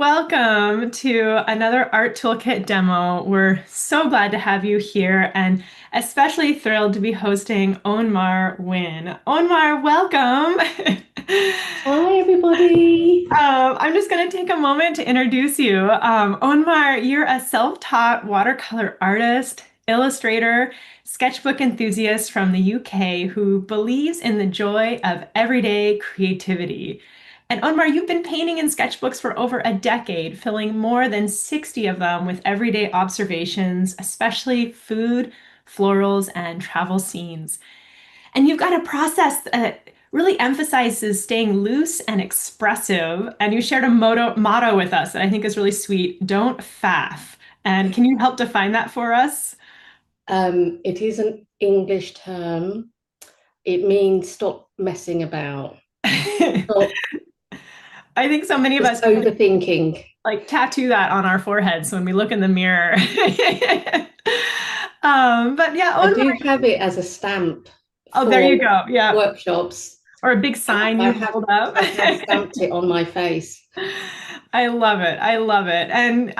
welcome to another Art Toolkit demo. We're so glad to have you here and especially thrilled to be hosting Ohn Mar Win. Ohn Mar, welcome. Hi, everybody. I'm just going to take a moment to introduce you. Ohn Mar, you're a self-taught watercolor artist, illustrator, sketchbook enthusiast from the UK who believes in the joy of everyday creativity. And Onmar, you've been painting in sketchbooks for over a decade, filling more than 60 of them with everyday observations, especially food, florals, and travel scenes. And you've got a process that really emphasizes staying loose and expressive. And you shared a motto with us that I think is really sweet. Don't faff. And can you help define that for us? It is an English term. It means stop messing about, I stop think so many of just us could overthinking. like tattoo that on our foreheads when we look in the mirror. But yeah, I oh, do have it as a stamp oh, there for you go. Yeah. workshops. Or a big sign I you have hold up. I have stamped it on my face. I love it. I love it. And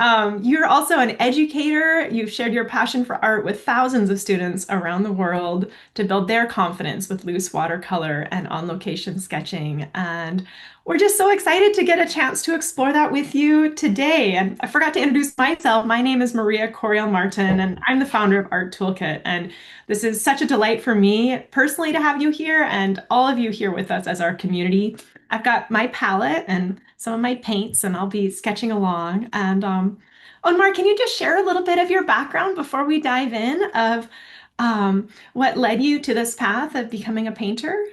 you're also an educator. You've shared your passion for art with thousands of students around the world to build their confidence with loose watercolor and on-location sketching. And we're just so excited to get a chance to explore that with you today. And I forgot to introduce myself. My name is Maria Coriel Martin, and I'm the founder of Art Toolkit. And this is such a delight for me personally to have you here and all of you here with us as our community. I've got my palette and some of my paints, and I'll be sketching along. And Onmar, can you just share a little bit of your background before we dive in of what led you to this path of becoming a painter?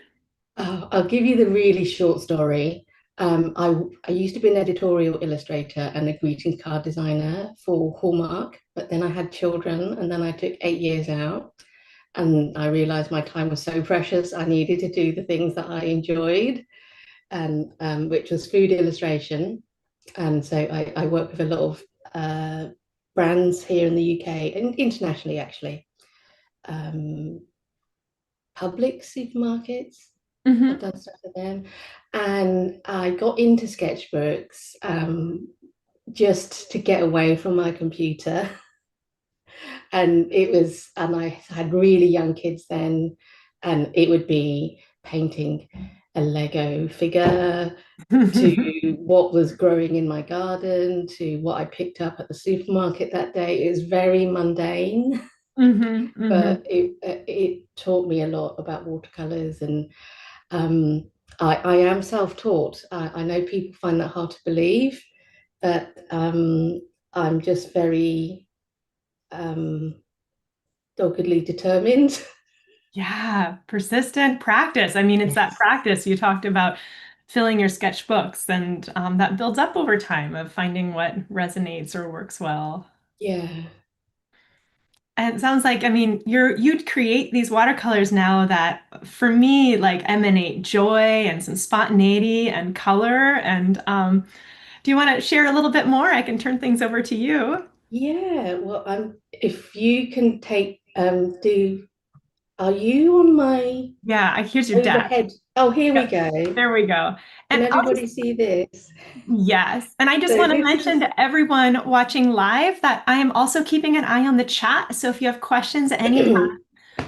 I'll give you the really short story. I used to be an editorial illustrator and a greetings card designer for Hallmark, but then I had children and then I took 8 years out. And I realized my time was so precious. I needed to do the things that I enjoyed, and which was food illustration. And so I work with a lot of brands here in the UK and internationally, actually. Um, Public supermarkets. I've Hmm. done stuff for them, and I got into sketchbooks just to get away from my computer. And I had really young kids then, and it would be painting a Lego figure to what was growing in my garden to what I picked up at the supermarket that day. It was very mundane, Hmm. Hmm. but it taught me a lot about watercolors. And um, I am self-taught. I know people find that hard to believe, but I'm just very um, doggedly determined. Yeah, persistent practice. I mean, it's that Yes. practice you talked about filling your sketchbooks, and that builds up over time of finding what resonates or works well. Yeah. And it sounds like, I mean, you'd create these watercolors now that for me like emanate joy and some spontaneity and color. And do you want to share a little bit more? I can turn things over to you. Yeah. Well, if you can take do are you on my Yeah, here's your deck. overhead? Oh, here we Yep, go. there we go. Can And I'll just everybody see this? yes. And I just So want to this mention is to everyone watching live that I am also keeping an eye on the chat. So if you have questions at any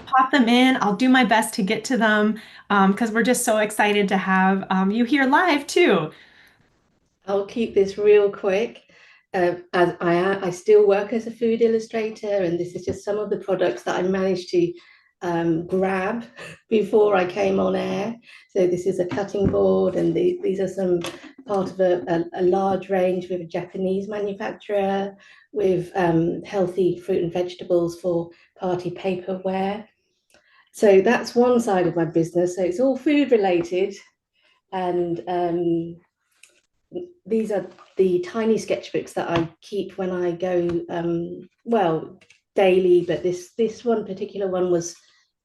pop them in. I'll do my best to get to them because we're just so excited to have you here live too. I'll keep this real quick. As I still work as a food illustrator, and this is just some of the products that I managed to grab before I came on air. So this is a cutting board, and these are some part of a large range with a Japanese manufacturer with healthy fruit and vegetables for party paperware. So that's one side of my business. So it's all food related, and these are the tiny sketchbooks that I keep when I go, well, daily. But this one particular one was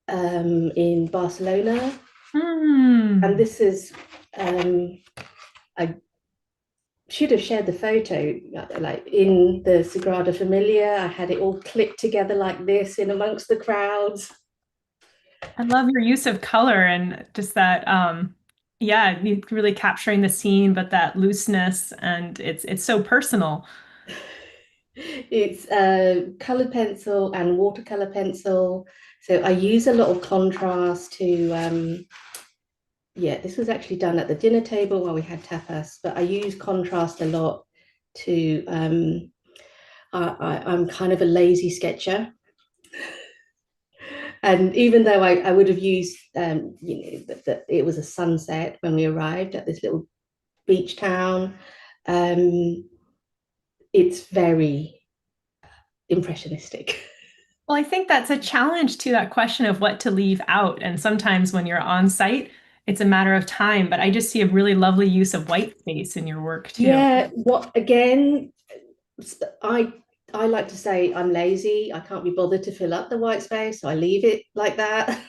in Barcelona, and Hmm. this is I should have shared the photo, like in the Sagrada Familia. I had it all clipped together like this in amongst the crowds. I love your use of color and just that. Yeah, you really capturing the scene, but that looseness, and it's so personal. It's colored pencil and watercolor pencil. So I use a lot of contrast to, yeah, this was actually done at the dinner table while we had tapas, but I use contrast a lot to, I'm kind of a lazy sketcher. And even though I would have used, that it was a sunset when we arrived at this little beach town, um, it's very impressionistic. Well, I think that's a challenge to that question of what to leave out. And sometimes when you're on site, it's a matter of time. But I just see a really lovely use of white space in your work too. Yeah, what again? I I like to say I'm lazy. I can't be bothered to fill up the white space, so I leave it like that.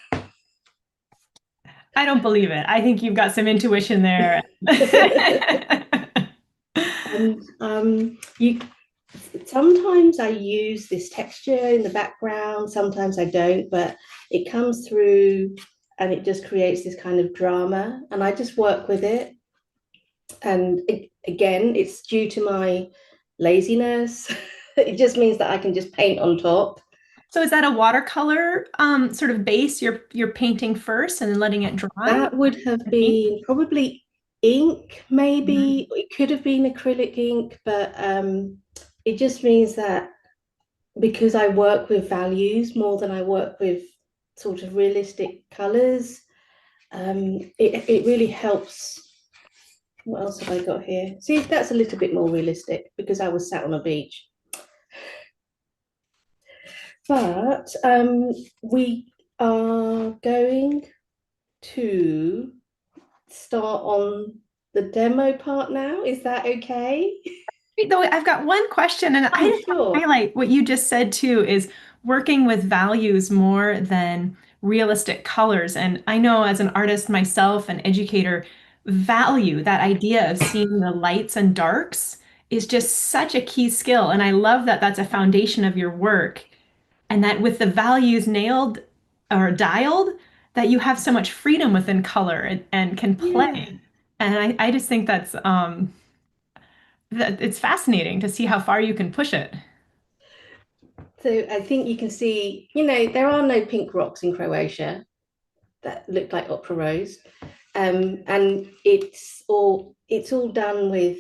I don't believe it. I think you've got some intuition there. And you sometimes I use this texture in the background, sometimes I don't, but it comes through and it just creates this kind of drama, and I just work with it. And again, it's due to my laziness. It just means that I can just paint on top. So is that a watercolor sort of base you're painting first and then letting it dry? That would have Ink? been probably ink, Mhm. maybe. It could have been acrylic ink, but it just means that because I work with values more than I work with sort of realistic colors, it really helps. What else have I got here? See, that's a little bit more realistic because I was sat on a beach. But we are going to start on the demo part now. Is that okay? Though I've got one question, and I Oh, just want to sure. highlight what you just said too, is working with values more than realistic colors. And I know as an artist myself, an educator, value, that idea of seeing the lights and darks is just such a key skill. And I love that that's a foundation of your work. And that with the values nailed or dialed, that you have so much freedom within color and can Yeah. play. And I just think that it's fascinating to see how far you can push it. So I think you can see, there are no pink rocks in Croatia that look like opera rose. And it's all done with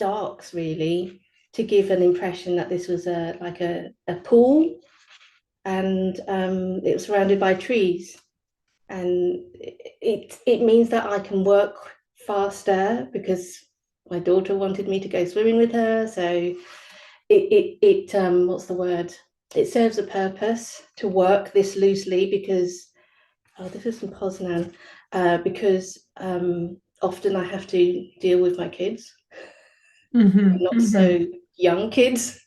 darks really to give an impression that this was a pool, and it was surrounded by trees. And it means that I can work faster because my daughter wanted me to go swimming with her. So what's the word? It serves a purpose to work this loosely because this is from Poznan, because often I have to deal with my kids, Hmm. not Hmm. so young kids.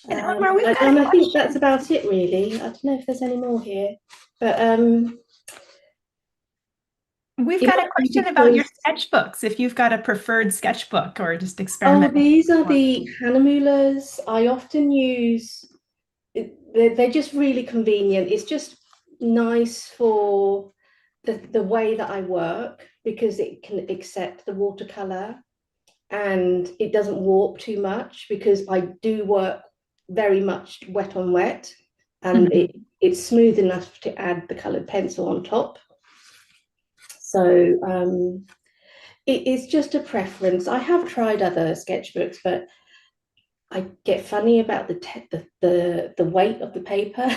And Omar, we've got a And I think that's question. about it, really. I don't know if there's any more here, but We've it got a might be question about your because, sketchbooks, if you've got a preferred sketchbook or just oh, experiment. these are the Hahnemullers. I often use, they're just really convenient. It's just nice for the way that I work because it can accept the watercolor and it doesn't warp too much because I do work very much wet on wet, and Mhm. it's smooth enough to add the colored pencil on top. So it is just a preference. I have tried other sketchbooks, but I get funny about the weight of the paper,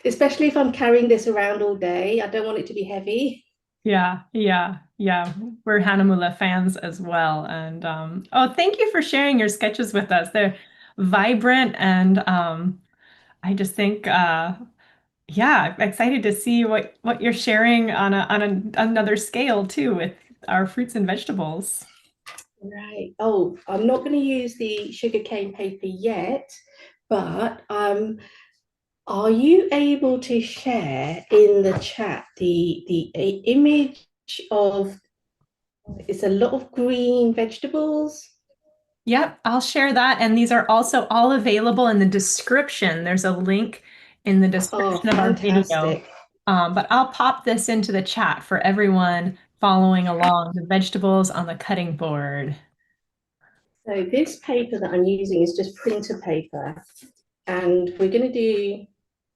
especially if I'm carrying this around all day. I don't want it to be heavy. Yeah, yeah, yeah. We're Hanamula fans as well. And oh, thank you for sharing your sketches with us. They're vibrant and I just think yeah, excited to see what you're sharing on another scale too with our fruits and vegetables. Right. Oh, I'm not going to use the sugarcane paper yet, but are you able to share in the chat the image of, it's a lot of green vegetables? Yep, I'll share that. And these are also all available in the description. There's a link in the Oh, description of our video. fantastic. But I'll pop this into the chat for everyone following along the vegetables on the cutting board. So this paper that I'm using is just printer paper, and we're going to do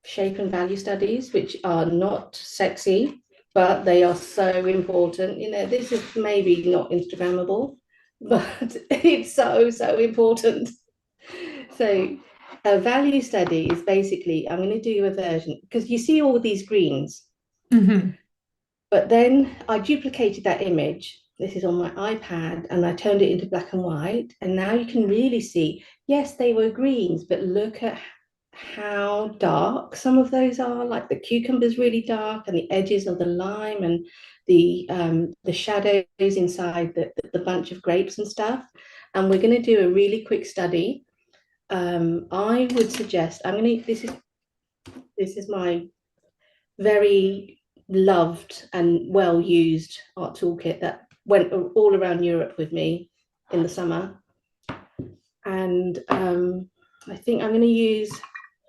shape and value studies, which are not sexy, but they are so important. You know, this is maybe not Instagrammable, but it's so, so important. So a value study is basically, I'm going to do a version, because you see all these greens, Hmm. but then I duplicated that image. This is on my iPad, and I turned it into black and white. And now you can really see, yes, they were greens, but look at how dark some of those are. Like the cucumber's really dark, and the edges of the lime, and the shadows inside the bunch of grapes and stuff. And we're going to do a really quick study. I would suggest, this is my very loved and well used art toolkit that went all around Europe with me in the summer. And I think I'm going to use,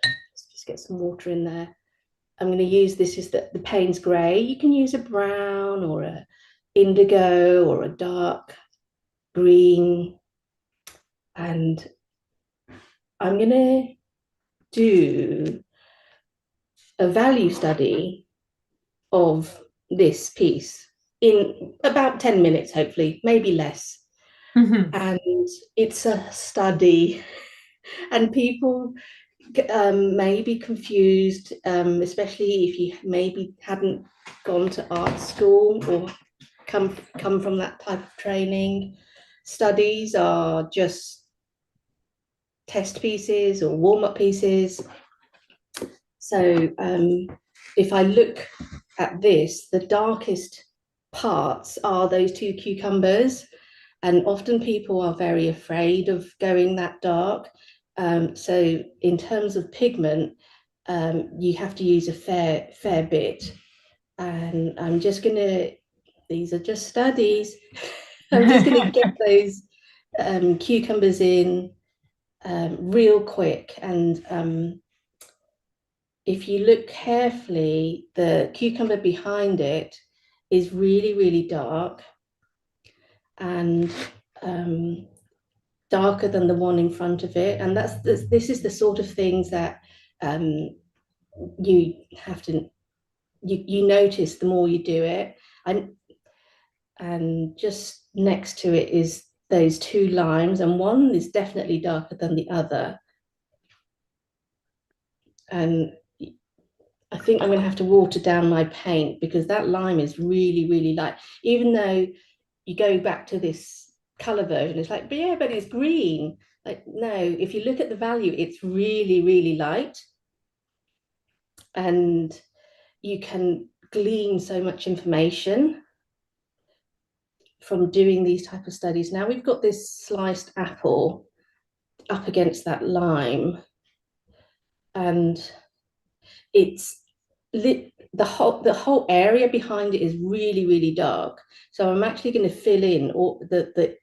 let's just get some water in there. I'm going to use, this is the Payne's Grey. You can use a brown or a indigo or a dark green. And I'm going to do a value study of this piece in about 10 minutes, hopefully, maybe less. Hmm. And it's a study, and people may be confused, especially if you maybe hadn't gone to art school or come from that type of training. Studies are just test pieces or warm-up pieces. So if I look at this, the darkest parts are those two cucumbers, and often people are very afraid of going that dark. So in terms of pigment, you have to use a fair bit. And I'm just gonna, these are just studies. I'm just gonna get those cucumbers in real quick. And if you look carefully, the cucumber behind it is really, really dark, and darker than the one in front of it. And this is the sort of things that um, you have to, you notice the more you do it. And just next to it is those two limes, and one is definitely darker than the other. And I think I'm going to have to water down my paint, because that lime is really, really light. Even though you go back to this color version, it's like, but yeah, but it's green. Like, no, if you look at the value, it's really, really light. And you can glean so much information from doing these type of studies. Now we've got this sliced apple up against that lime, and it's lit, the whole area behind it is really, really dark. So I'm actually going to fill in all the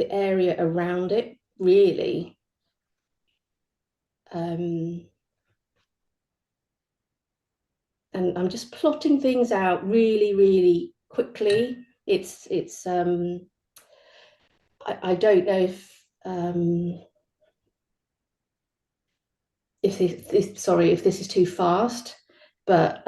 area around it, really. And I'm just plotting things out really, really quickly. I don't know if sorry if this is too fast, but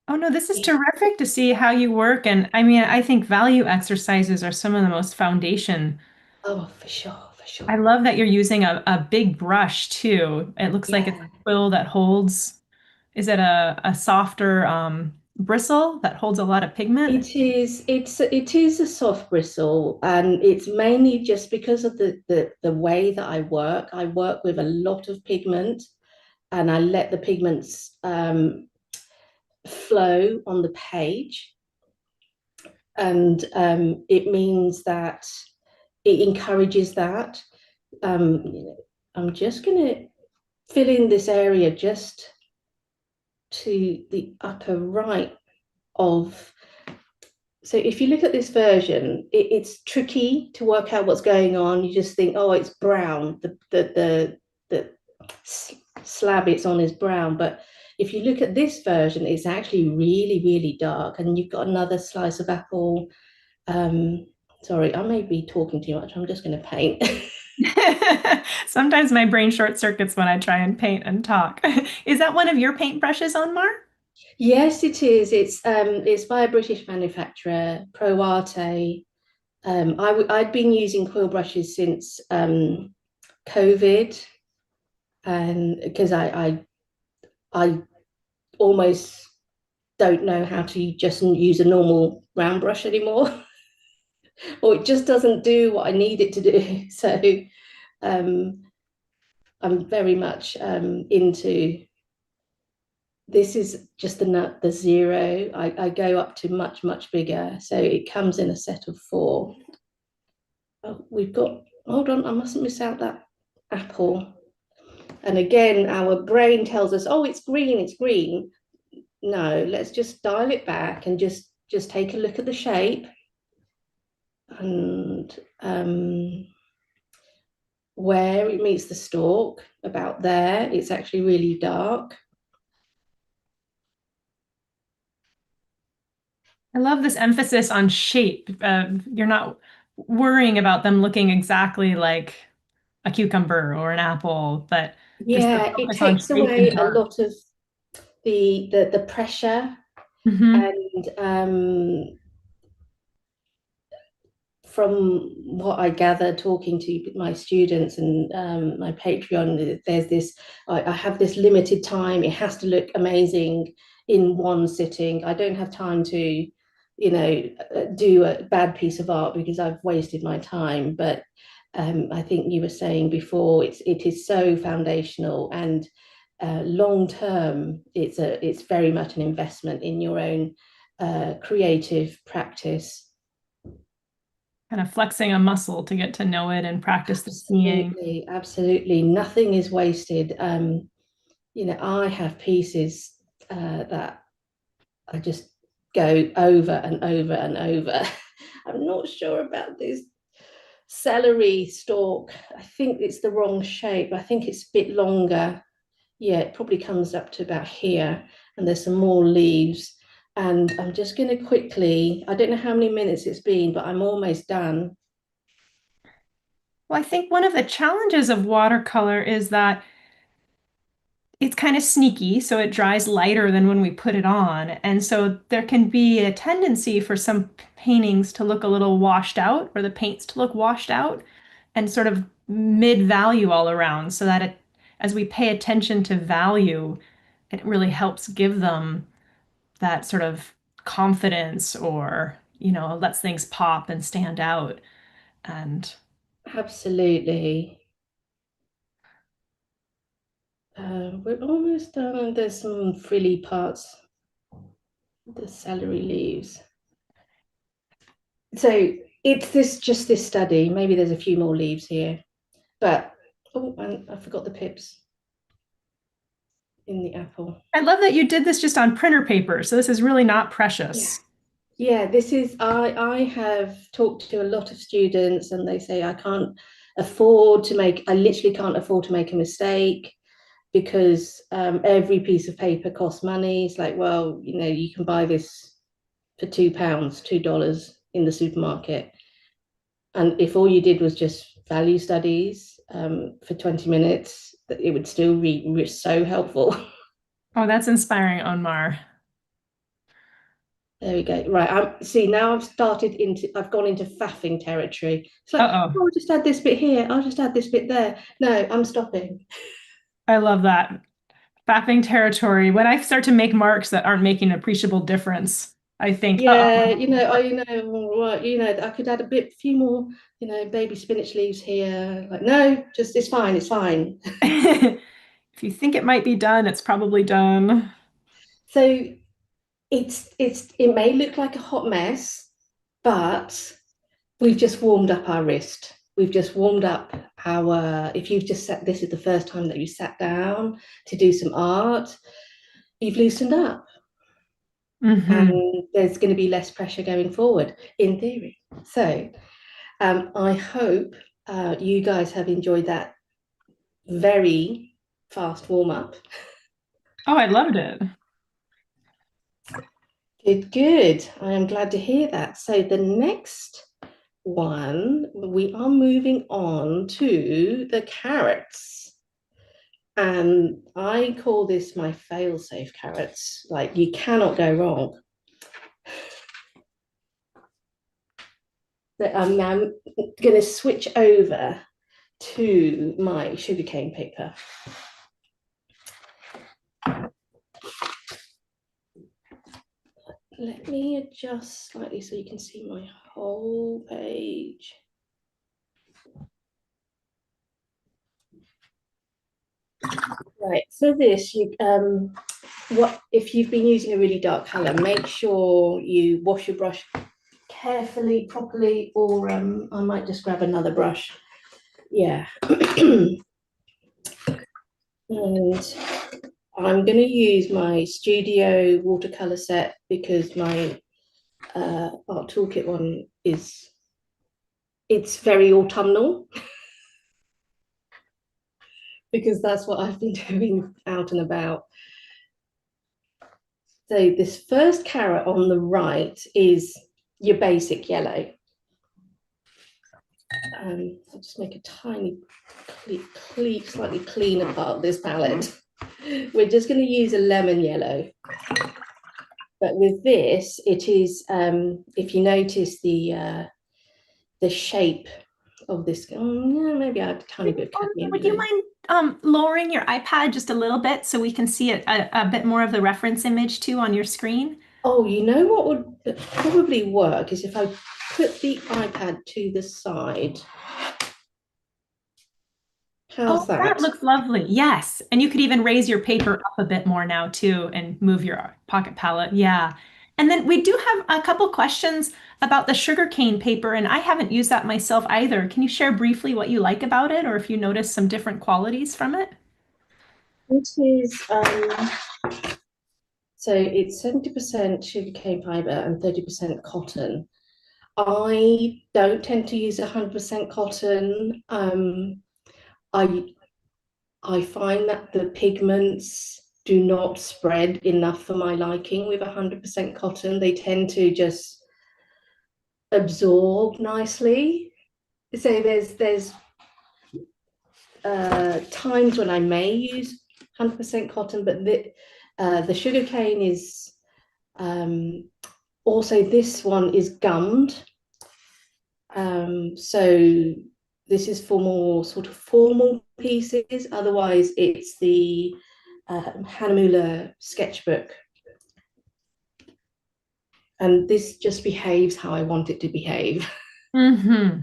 Oh no, this is terrific to see how you work. And I mean, I think value exercises are some of the most foundation. oh, for sure, for I sure. love that you're using a big brush too. It looks like it's Yeah, a quill that holds, is it a softer bristle that holds a lot of pigment? it is a soft bristle, and it's mainly just because of the way that I work with a lot of pigment, and I let the pigments flow on the page. And it means that it encourages that. I'm just going to fill in this area just to the upper right of So if you look at this version, it's tricky to work out what's going on. You just think, oh, it's brown. The slab it's on is brown. But if you look at this version, it's actually really, really dark. And you've got another slice of apple. Um, Sorry, I may be talking too much. I'm just going to paint. Sometimes my brain short circuits when I try and paint and talk. Is that one of your paintbrushes, Onmar? Yes, it is. It's by a British manufacturer, Pro Arte. I'd been using quill brushes since COVID, and because I almost don't know how to just use a normal round brush anymore, or it just doesn't do what I need it to do. So um, I'm very much into this. Is just the zero. I go up to much bigger, so it comes in a set of four. Oh, we've got. Hold on, I mustn't miss out that apple. And again, our brain tells us, oh, it's green, it's green. No, let's just dial it back and just take a look at the shape. And where it meets the stalk, about there, it's actually really dark. I love this emphasis on shape. You're not worrying about them looking exactly like a cucumber or an apple, but just the Yeah, it focus on takes shape and away a dark. lot of the pressure, Hmm. and from what I gather talking to my students and my Patreon, there's this, I have this limited time. It has to look amazing in one sitting. I don't have time to, do a bad piece of art because I've wasted my time. But I think you were saying before, it is so foundational and long term. It's very much an investment in your own creative practice. Kind of flexing a muscle to get to know it and practice the seeing. Absolutely, absolutely. Nothing is wasted. I have pieces that I just go over and over and over. I'm not sure about this celery stalk. I think it's the wrong shape. I think it's a bit longer. Yeah, it probably comes up to about here, and there's some more leaves. And I'm just going to quickly, I don't know how many minutes it's been, but I'm almost done. Well, I think one of the challenges of watercolor is that it's kind of sneaky, so it dries lighter than when we put it on. And so there can be a tendency for some paintings to look a little washed out or the paints to look washed out and sort of mid-value all around so that as we pay attention to value, it really helps give them that sort of confidence or, lets things pop and stand out. And Absolutely. We're almost done, and there's some frilly parts, the celery leaves. So it's this study. Maybe there's a few more leaves here, but oh, and I forgot the pips in the apple. I love that you did this just on printer paper. So this is really not Yeah, precious. yeah. This is I have talked to a lot of students, and they say I can't afford to make. I literally can't afford to make a mistake because every piece of paper costs money. It's like, well, you can buy this for £2, $2 in the supermarket. And if all you did was just value studies for 20 minutes, it would still be so helpful. Oh, that's inspiring, Onmar. There we go. Right. See, now I've gone into faffing territory. It's like, Uh-oh. oh, I'll just add this bit here. I'll just add this bit there. No, I'm stopping. I love that. Fapping territory. When I start to make marks that aren't making an appreciable difference, I think, Yeah, uh-oh. I could add few more, baby spinach leaves here. Like, no, just it's fine, it's fine. If you think it might be done, it's probably done. So it may look like a hot mess, but we've just warmed up our wrist. We've just warmed up if you've just sat, this is the first time that you sat down to do some art, you've loosened up. Mm-hmm. and there's going to be less pressure going forward, in theory. So I hope you guys have enjoyed that very fast warm up. Oh, I loved it. Good, good. I am glad to hear that. So the next one, we are moving on to the carrots. And I call this my fail-safe carrots. Like you cannot go wrong. So I'm now going to switch over to my sugarcane paper. Let me adjust slightly so you can see my whole page. Right, for this, what if you've been using a really dark color, make sure you wash your brush carefully, properly, or I might just grab another brush. Yeah. And I'm going to use my studio watercolor set because my art toolkit one it's very autumnal because that's what I've been doing out and about. So this first carrot on the right is your basic yellow. I'll just make a tiny, slightly cleaner part of this palette. We're just going to use a lemon yellow. But with this, it is, if you notice the shape of this, yeah, maybe I have a tiny bit of cadmium Would you yellow. mind lowering your iPad just a little bit so we can see a bit more of the reference image too on your screen? Oh, you know what would probably work is if I put the iPad to the side. Oh, How's that that? looks lovely. Yes. And you could even raise your paper up a bit more now too and move your pocket palette. Yeah. And then we do have a couple questions about the sugarcane paper, and I haven't used that myself either. Can you share briefly what you like about it or if you notice some different qualities from it? This is so it's 70% sugarcane fiber and 30% cotton. I don't tend to use 100% cotton. I I find that the pigments do not spread enough for my liking with 100% cotton. They tend to just absorb nicely. So there's times when I may use 100% cotton, but the sugarcane is also this one is gummed. So this is for more sort of formal pieces. Otherwise, it's the Hahnemuhle sketchbook. And this just behaves how I want it to behave. Mm-hmm.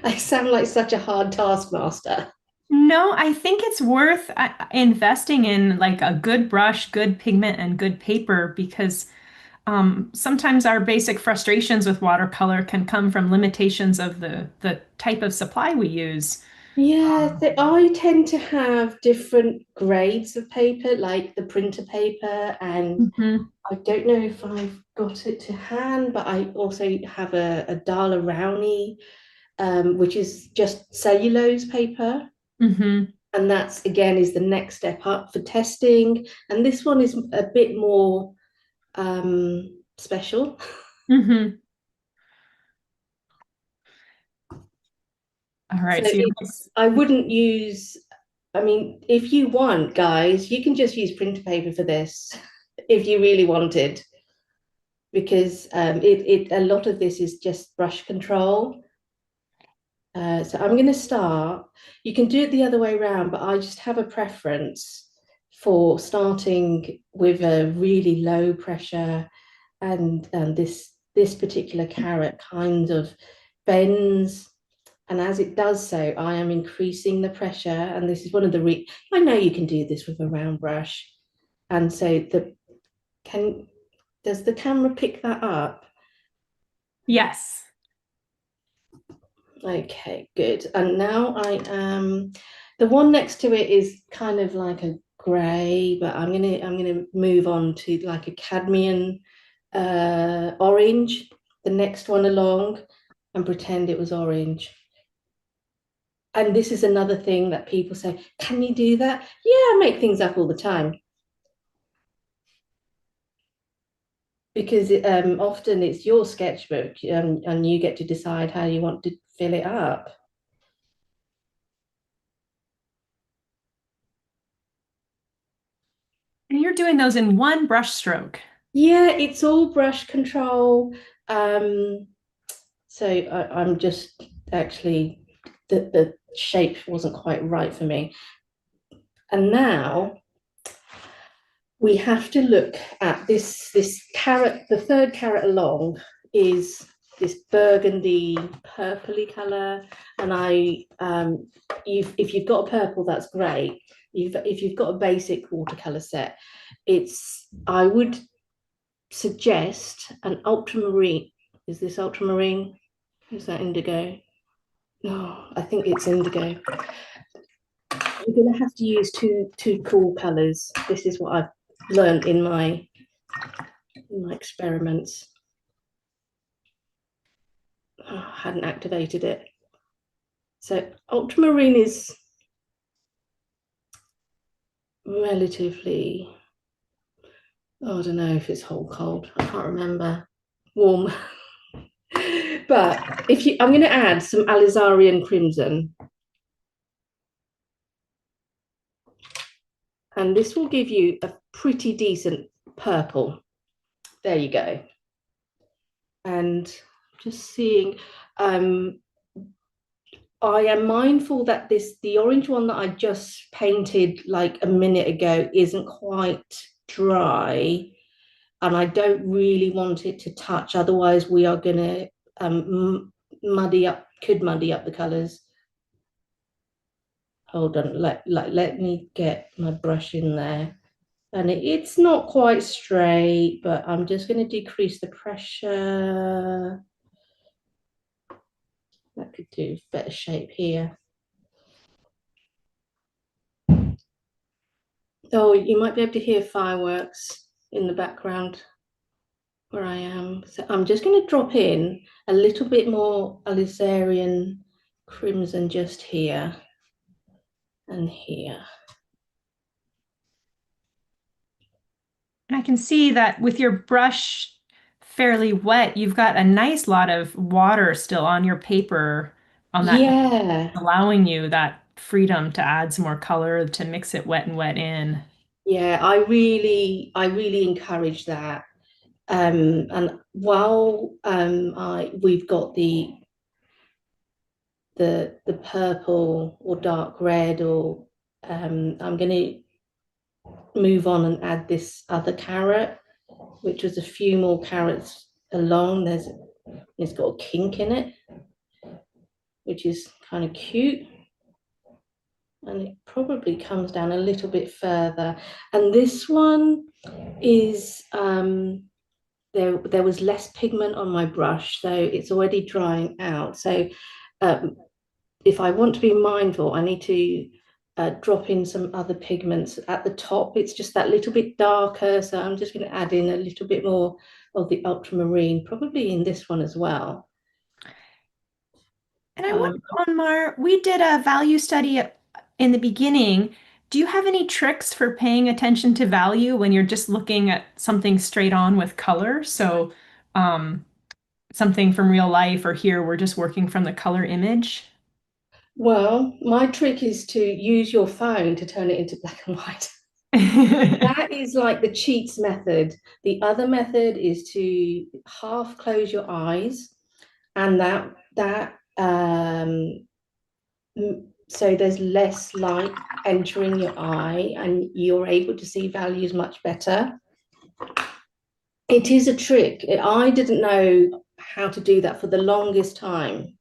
I sound like such a hard taskmaster. No, I think it's worth investing in like a good brush, good pigment, and good paper because sometimes our basic frustrations with watercolor can come from limitations of the type of supply we use. Yeah, I tend to have different grades of paper, like the printer paper, and Hmm. I don't know if I've got it to hand, but I also have a Dala Rowney, which is just cellulose paper. Hmm. And that's again is the next step up for testing. And this one is a bit more special. Hmm. All So right. So it's I wouldn't use, I mean, if you want, guys, you can just use printer paper for this if you really wanted, because a lot of this is just brush control. So I'm going to start. You can do it the other way around, but I just have a preference for starting with a really low pressure, and this particular carrot kind of bends, and as it does so, I am increasing the pressure. And this is one of the I know you can do this with a round brush, and so the can does the camera pick that up? yes. Okay, good. And now I am, the one next to it is kind of like a grey, but I'm gonna move on to like a cadmium orange, the next one along, and pretend it was orange. And this is another thing that people say, can you do that? Yeah, I make things up all the time because often it's your sketchbook, and you get to decide how you want to fill it up. And you're doing those in one brush stroke. Yeah, it's all brush control. Um, I'm just actually the shape wasn't quite right for me. And now we have to look at this carrot. The third carrot along is this burgundy purpley color, and if you've got a purple, that's great. If you've got a basic watercolor set, it's I would suggest an ultramarine. Is this ultramarine? Is that indigo? No, I think it's indigo. You're going to have to use two cool colors. This is what I've learned in my experiments. Oh, I hadn't activated it. So ultramarine is relatively, oh, I don't know if it's hot cold. I can't remember. Warm. But I'm going to add some alizarian crimson, and this will give you a pretty decent purple. There you go. And just seeing, I am mindful that the orange one that I just painted like a minute ago isn't quite dry, and I don't really want it to touch. Otherwise, we are going to muddy up the colors. Hold on, let me get my brush in there. And it's not quite straight, but I'm just going to decrease the pressure. That could do better shape here. Oh, you might be able to hear fireworks in the background where I am. So I'm just going to drop in a little bit more alizarian crimson just here and here. And I can see that with your brush fairly wet, you've got a nice lot of water still on your paper on that, Yeah, allowing you that freedom to add some more color to mix it wet and wet in. yeah, I really encourage that. And while we've got the purple or dark red, or I'm going to move on and add this other carrot, which was a few more carrots along. It's got a kink in it, which is kind of cute. And it probably comes down a little bit further. And this one is there was less pigment on my brush, so it's already drying out. So if I want to be mindful, I need to drop in some other pigments at the top. It's just that little bit darker, so I'm just going to add in a little bit more of the ultramarine, probably in this one as well. And I wonder, Um, Onmar, we did a value study in the beginning. Do you have any tricks for paying attention to value when you're just looking at something straight on with color? So, um, something from real life, or here we're just working from the color image. well, my trick is to use your phone to turn it into black and white. That is like the cheats method. The other method is to half close your eyes, and so there's less light entering your eye, and you're able to see values much better. It is a trick. I didn't know how to do that for the longest time,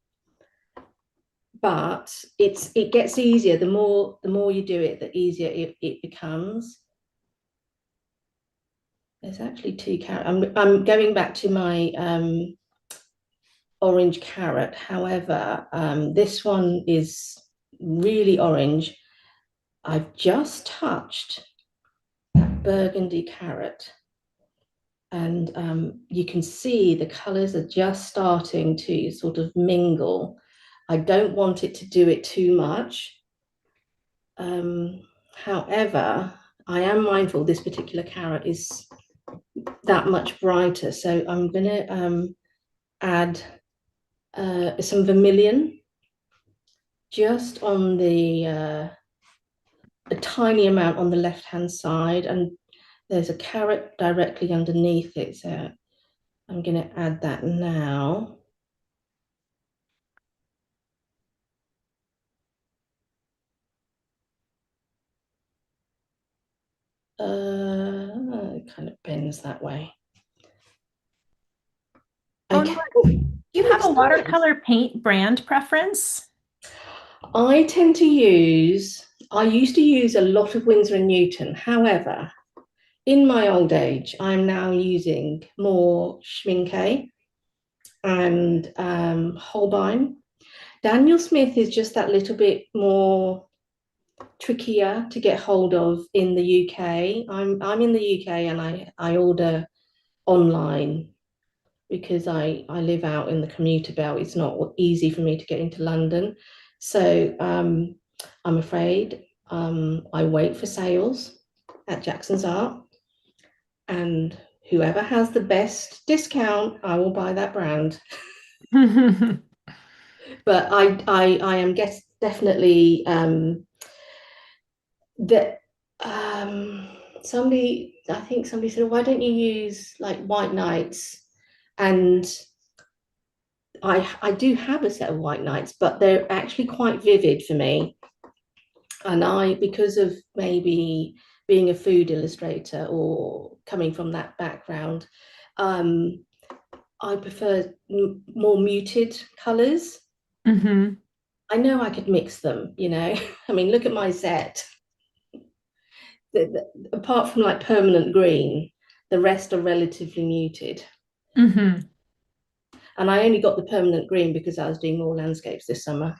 but it gets easier. The more you do it, the easier it becomes. There's actually two carrots. I'm going back to my orange carrot. However, this one is really orange. I've just touched burgundy carrot. And you can see the colors are just starting to sort of mingle. I don't want it to do it too much. However, I am mindful this particular carrot is that much brighter. So I'm going to add some vermilion just on a tiny amount on the left-hand side. And there's a carrot directly underneath it. So I'm going to add that now. It kind of bends that way. Oh, Okay. Nora, do you have a Nice. watercolor paint brand preference? I tend to use, I used to use a lot of Winsor& and Newton. However, in my old age, I'm now using more Schmincke and Holbein. Daniel Smith is just that little bit more trickier to get hold of in the UK. I'm in the UK and I order online because I live out in the commuter belt. It's not easy for me to get into London. So I'm afraid I wait for sales at Jackson's Art, and whoever has the best discount, I will buy that brand. But I am definitely that somebody, I think somebody said, why don't you use like white nights? And I do have a set of white nights, but they're actually quite vivid for me. And because of maybe being a food illustrator or coming from that background, um, I prefer more muted colors. Mm-hmm. I know I could mix them, I mean, look at my set. Apart from like permanent green, the rest are relatively muted. Mm-hmm. And I only got the permanent green because I was doing more landscapes this summer.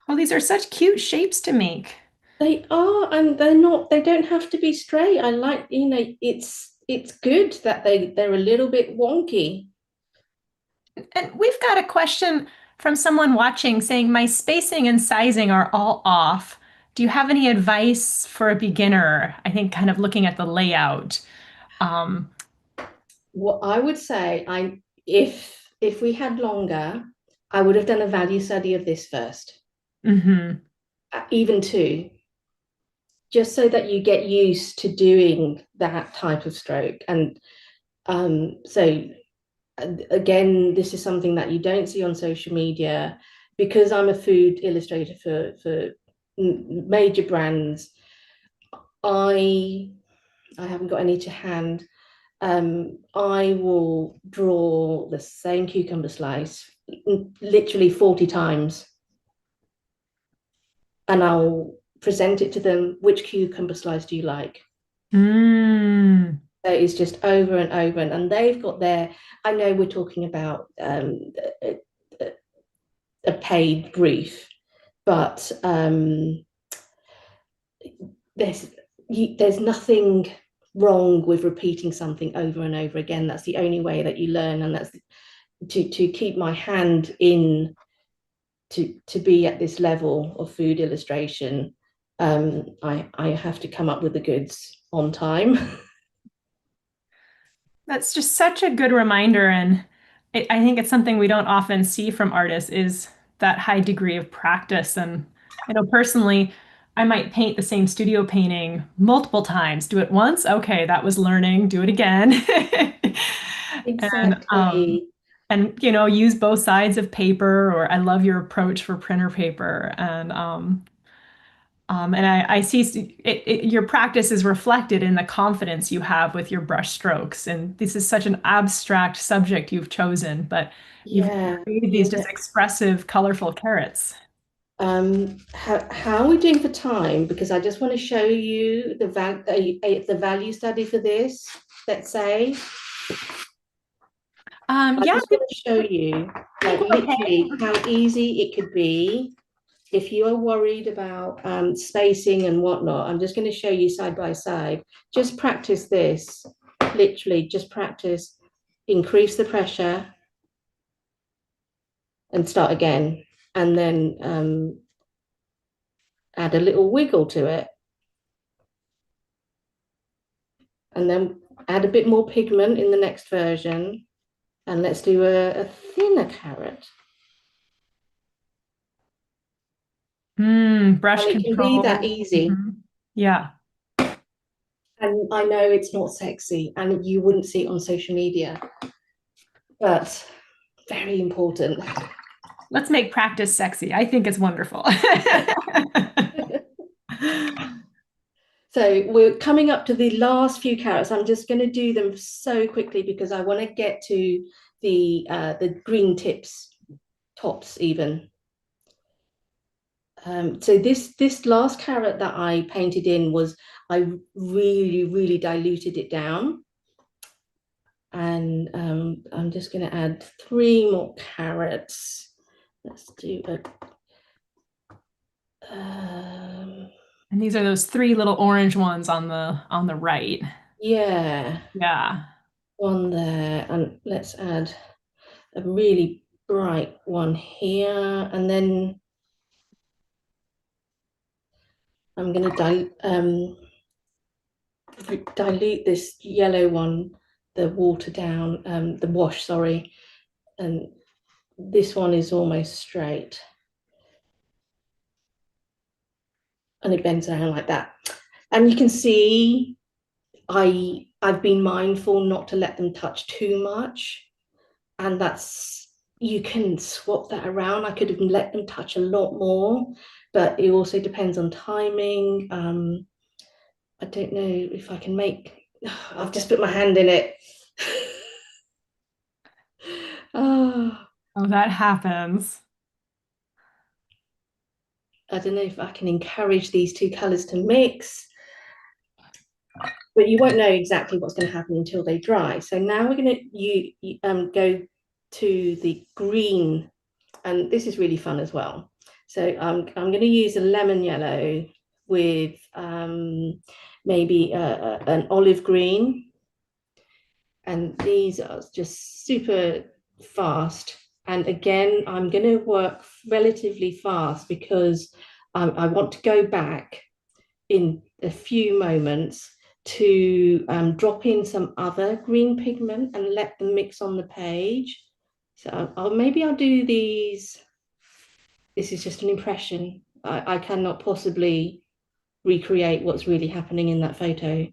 Oh, these are such cute shapes to make. They are, and they don't have to be straight. I like, it's good that they're a little bit wonky. And we've got a question from someone watching saying, my spacing and sizing are all off. Do you have any advice for a beginner? I think kind of looking at the layout. Um, What I would say, if we had longer, I would have done a value study of this first, mhm, even two, just so that you get used to doing that type of stroke. And so again, this is something that you don't see on social media because I'm a food illustrator for major brands. I I haven't got any to hand. I will draw the same cucumber slice literally 40 times, and I'll present it to them. Which cucumber slice do you like? mm, So it's just over and over, and they've got their. I know we're talking about a, a paid brief, but there's there's nothing wrong with repeating something over and over again. That's the only way that you learn, and that's to keep my hand in to be at this level of food illustration. I have to come up with the goods on time. that's just such a good reminder. And I think it's something we don't often see from artists is that high degree of practice. And I know personally, I might paint the same studio painting multiple times. Do it once, okay, that was learning. Do it again. And Exactly. use both sides of paper, or I love your approach for printer paper. And I see your practice is reflected in the confidence you have with your brush strokes. And this is such an abstract subject you've chosen, but you've Yeah, created these just yeah. expressive, colorful carrots. How are we doing for time? Because I just want to show you the value study for this. Let's say I Yeah, just want to show you, I think like we're okay. literally, how easy it could be. if you are worried about spacing and whatnot, I'm just going to show you side by side. Just practice this, literally just practice, increase the pressure and start again. And then add a little wiggle to it. And then add a bit more pigment in the next version. And let's do a thinner carrot. Brush And it can be that control. easy. Yeah. And I know it's not sexy and you wouldn't see it on social media, but very important. Let's make practice sexy. I think it's wonderful. So we're coming up to the last few carrots. I'm just going to do them so quickly because I want to get to the green tips, tops even. So this last carrot that I painted in was, I really diluted it down. And I'm just going to add 3 more carrots. Let's do a And these are those three little orange ones on the right. yeah, Yeah. one there. And let's add a really bright one here. And then I'm going to dilute this yellow one, the water down, the wash, sorry. And this one is almost straight. And it bends around like that. And you can see I've been mindful not to let them touch too much. And that's, you can swap that around. I could have let them touch a lot more, but it also depends on timing. I don't know if I can make, I've just put my hand in it. Oh, Oh, that happens. I don't know if I can encourage these two colors to mix, but you won't know exactly what's going to happen until they dry. So now we're going to go to the green, and this is really fun as well. So I'm going to use a lemon yellow with maybe an olive green, and these are just super fast. And again, I'm going to work relatively fast because I want to go back in a few moments to drop in some other green pigment and let them mix on the page. So maybe I'll do these. This is just an impression. I cannot possibly recreate what's really happening in that photo.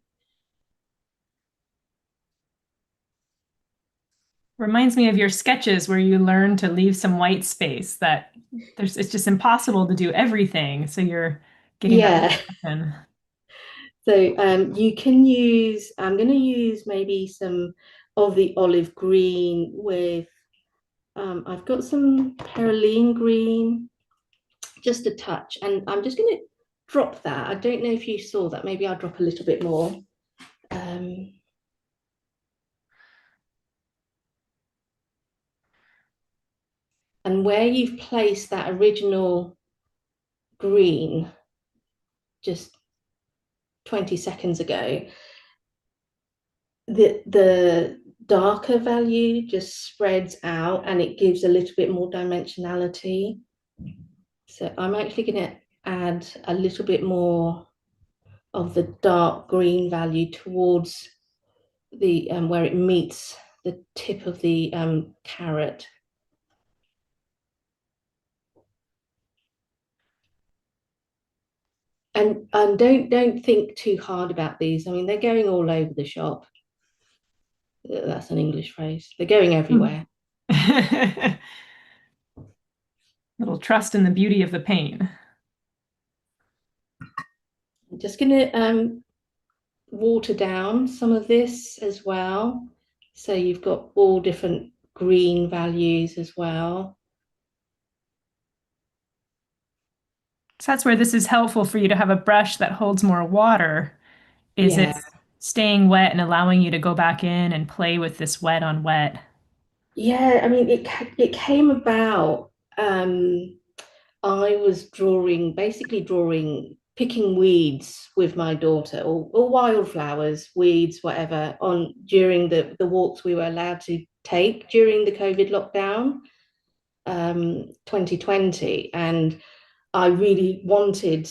Reminds me of your sketches where you learn to leave some white space that it's just impossible to do everything. So you're getting that Yeah. in. So you can use, I'm going to use maybe some of the olive green with, I've got some perylene green, just a touch. And I'm just going to drop that. I don't know if you saw that. Maybe I'll drop a little bit more. Um, and where you've placed that original green just 20 seconds ago, the darker value just spreads out and it gives a little bit more dimensionality. So I'm actually going to add a little bit more of the dark green value towards the where it meets the tip of the carrot. And don't think too hard about these. I mean, they're going all over the shop. That's an English phrase. They're going everywhere. Little trust in the beauty of the paint. I'm just going to water down some of this as well. So you've got all different green values as well. So that's where this is helpful for you to have a brush that holds more water, is Yeah. it's staying wet and allowing you to go back in and play with this wet on wet. Yeah, I mean, it came about. I was basically drawing, picking weeds with my daughter, or wildflowers, weeds, whatever, on during the walks we were allowed to take during the COVID lockdown, 2020. And I really wanted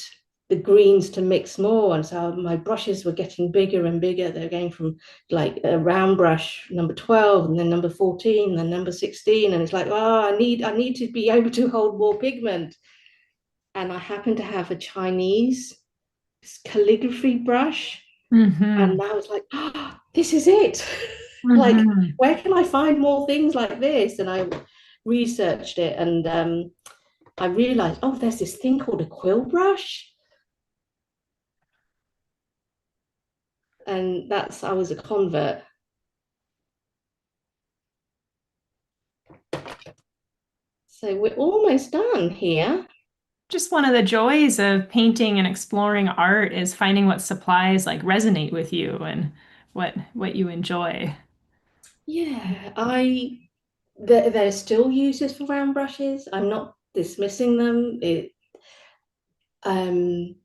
the greens to mix more. And so my brushes were getting bigger and bigger. They were going from like a round brush, number 12, and then number 14, and then number 16. And it's like, oh, I need to be able to hold more pigment. And I happened to have a Chinese calligraphy brush. Hmm. And I was like, oh, this is it. Like, Hmm. where can I find more things like this? And I researched it, and I realized, oh, there's this thing called a quill brush. And I was a convert. So we're almost done here. Just one of the joys of painting and exploring art is finding what supplies like resonate with you and what you enjoy. Yeah, there's still uses for round brushes. I'm not dismissing them. Um,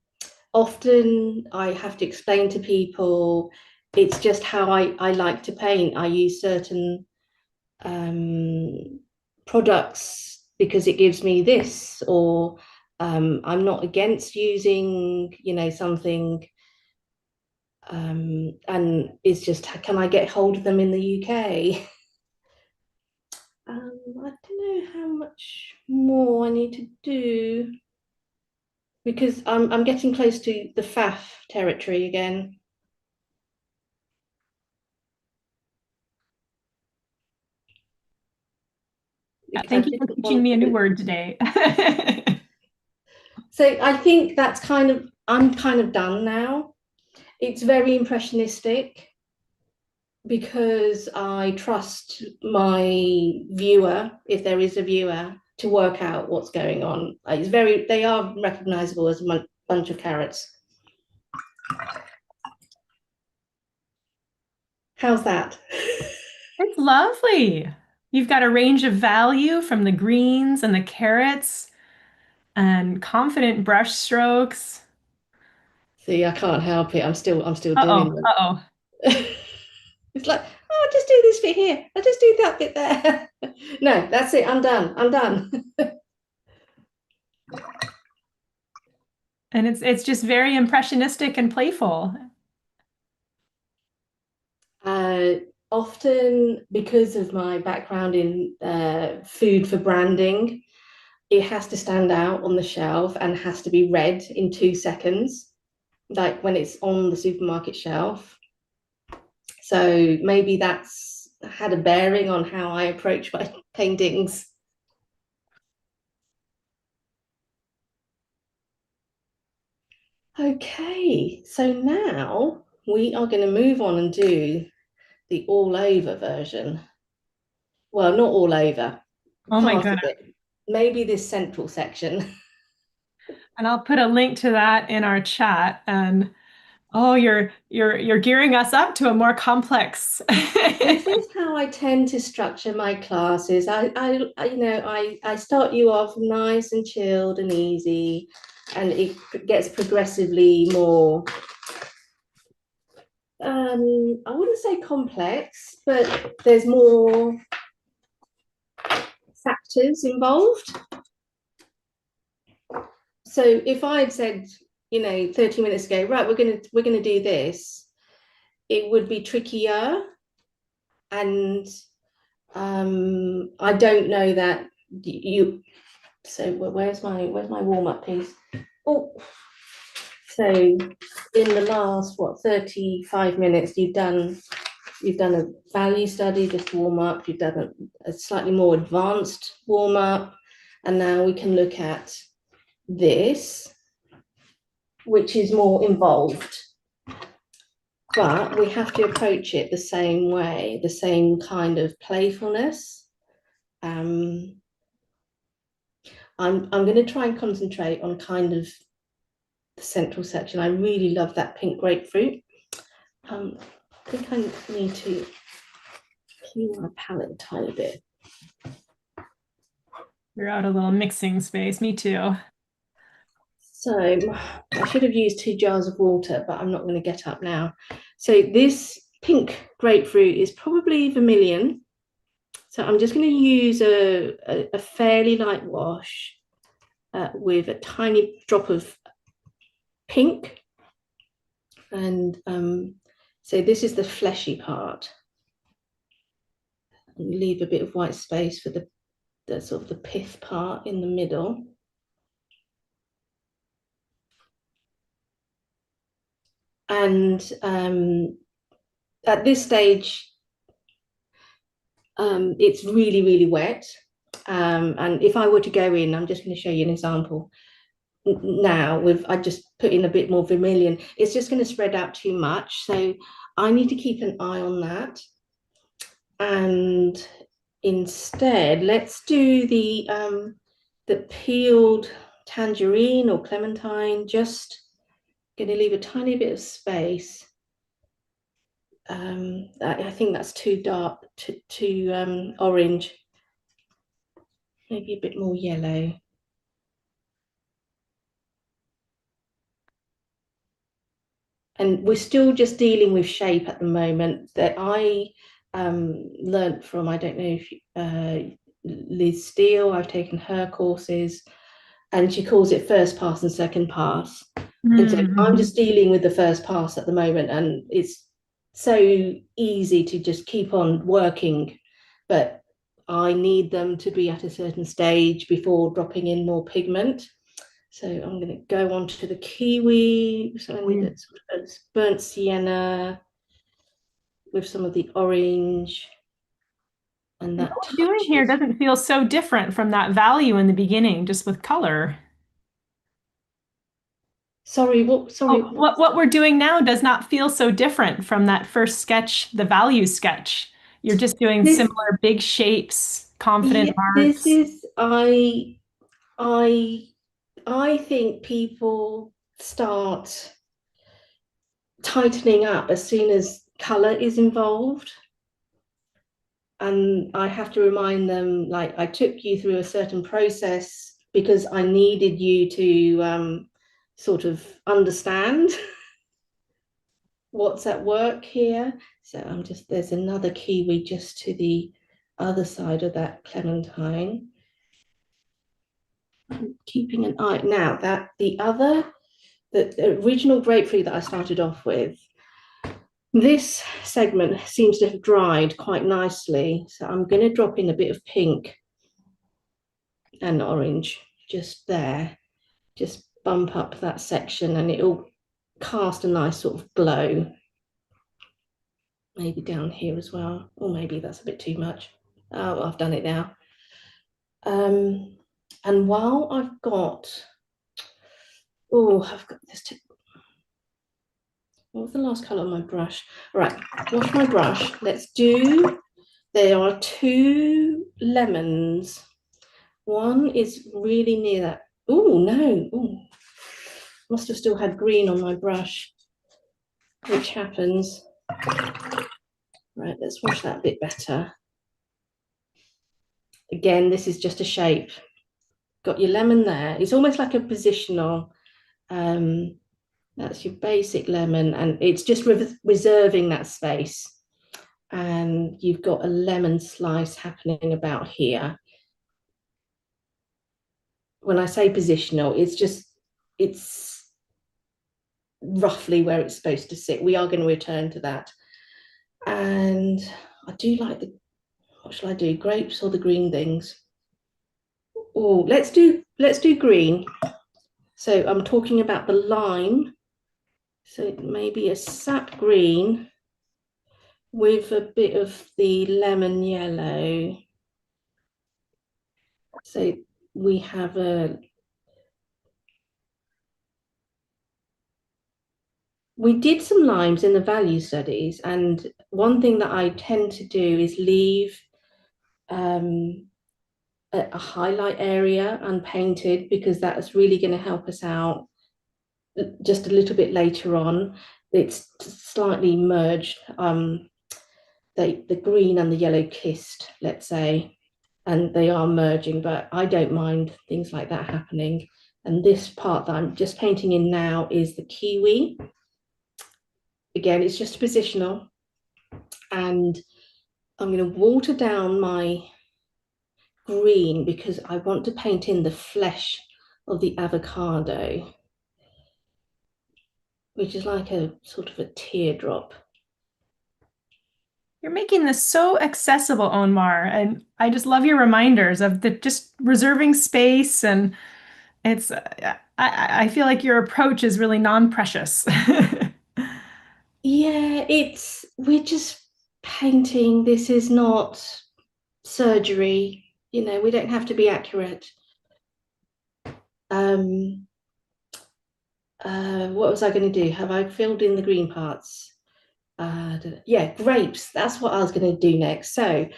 Often I have to explain to people it's just how I like to paint. I use certain um, products because it gives me this, or I'm not against using, something, and it's just, can I get hold of them in the UK? I don't know how much more I need to do because I'm getting close to the faff territory again. Because I Thank you for didn't teaching want me a new to. word today. So I think I'm kind of done now. It's very impressionistic because I trust my viewer, if there is a viewer, to work out what's going on. They are recognizable as a bunch of carrots. How's that? It's lovely. You've got a range of value from the greens and the carrots and confident brush strokes. See, I can't help it. I'm still Uh-oh, doing them. uh-oh. It's like, oh, I'll just do this bit here. I'll just do that bit there. No, that's it. I'm done. I'm done. And it's just very impressionistic and playful. Uh, Often, because of my background in food for branding, it has to stand out on the shelf and has to be read in 2 seconds, like when it's on the supermarket shelf. So maybe that's had a bearing on how I approach my paintings. Okay, so now we are going to move on and do the all over version. Well, not all over, Oh my part of goodness. it. Maybe this central section. And I'll put a link to that in our chat. And oh, you're gearing us up to a more complex. This is how I tend to structure my classes. I start you off nice and chilled and easy, and it gets progressively more. I wouldn't say complex, but there's more factors involved. So if I had said, 30 minutes ago, right, we're gonna do this, it would be trickier, and I don't know that you. So where's my warm up piece? Oh, so in the last 35 minutes, you've done a value study, just warm up. You've done a slightly more advanced warm up, and now we can look at this, which is more involved. But we have to approach it the same way, the same kind of playfulness. I'm going to try and concentrate on kind of the central section. I really love that pink grapefruit. I think I need to clean my palette a tiny bit. You're out a little mixing space. Me too. So I should have used 2 jars of water, but I'm not going to get up now. So this pink grapefruit is probably vermilion. So I'm just going to use a fairly light wash with a tiny drop of pink. And so this is the fleshy part. And leave a bit of white space for the sort of the pith part in the middle. And at this stage, it's really, really wet. And if I were to go in, I'm just going to show you an example now with, I just put in a bit more vermilion. It's just going to spread out too much. So I need to keep an eye on that. And instead, let's do the peeled tangerine or clementine. Just going to leave a tiny bit of space. I think that's too dark, too orange. Maybe a bit more yellow. And we're still just dealing with shape at the moment. That I learnt from, I don't know if Liz Steele, I've taken her courses, and she calls it first pass and second pass. And so I'm Mm-hmm. just dealing with the first pass at the moment, and it's so easy to just keep on working, but I need them to be at a certain stage before dropping in more pigment. So I'm going to go on to the kiwi. So I need a sort of burnt sienna with some of the orange and And that what we're doing here touches. doesn't feel so different from that value in the beginning, just with color. Sorry, what? Sorry, Oh, what we're doing now does not feel so different from that first sketch, the value sketch. You're just doing this? similar big shapes, confident Yeah, this marks. is I I think people start tightening up as soon as color is involved. And I have to remind them, like, I took you through a certain process because I needed you to sort of understand what's at work here. So I'm just, there's another kiwi just to the other side of that clementine. I'm keeping an eye now that the original grapefruit that I started off with, this segment seems to have dried quite nicely. So I'm going to drop in a bit of pink and orange just there, just bump up that section and it'll cast a nice sort of glow. Maybe down here as well, or maybe that's a bit too much. Oh, I've done it now. And while I've got this. What was the last color on my brush? All right, wash my brush. There are 2 lemons. One is really near that. Oh, no. Ooh, must have still had green on my brush, which happens. Right, let's wash that a bit better. Again, this is just a shape. Got your lemon there. It's almost like a positional. That's your basic lemon, and it's just reserving that space. And you've got a lemon slice happening about here. When I say positional, it's roughly where it's supposed to sit. We are going to return to that. And I do like what shall I do? Grapes or the green things? Oh, let's do green. So I'm talking about the lime. So maybe a sap green with a bit of the lemon yellow. So we have we did some limes in the value studies, and one thing that I tend to do is leave a highlight area unpainted because that's really going to help us out just a little bit later on. It's slightly merged, the green and the yellow kissed, let's say. and they are merging, but I don't mind things like that happening. And this part that I'm just painting in now is the kiwi. Again, it's just positional, and I'm going to water down my green because I want to paint in the flesh of the avocado, which is like a sort of a teardrop. You're making this so accessible, Ohn Mar, and I just love your reminders of the just reserving space, and it's I feel like your approach is really non-precious. Yeah, it's we're just painting. This is not surgery. You know, we don't have to be accurate. Um, what was I going to do? Have I filled in the green parts? Yeah, grapes. That's what I was going to do next. So,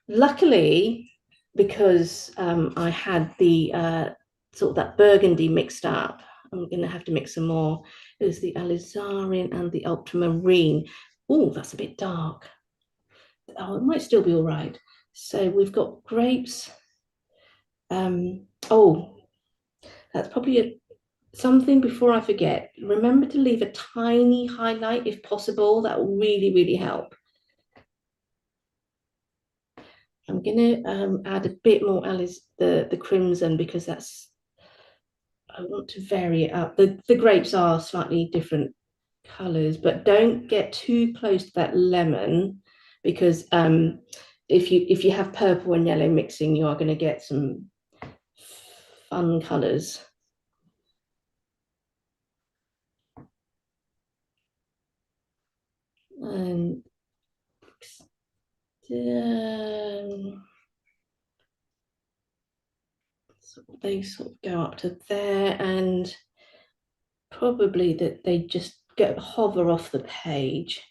luckily, because I had the sort of that burgundy mixed up, I'm going to have to mix some more. It was the alizarin and the ultramarine. Oh, that's a bit dark. Oh, it might still be all right. So we've got grapes. Oh, that's probably something before I forget. Remember to leave a tiny highlight if possible. That will really, really help. I'm going to add a bit more Alice the crimson because that's I want to vary it up. The grapes are slightly different colors, but don't get too close to that lemon because if you have purple and yellow mixing, you are going to get some fun colors. And so they sort of go up to there, and probably that they just go hover off the page.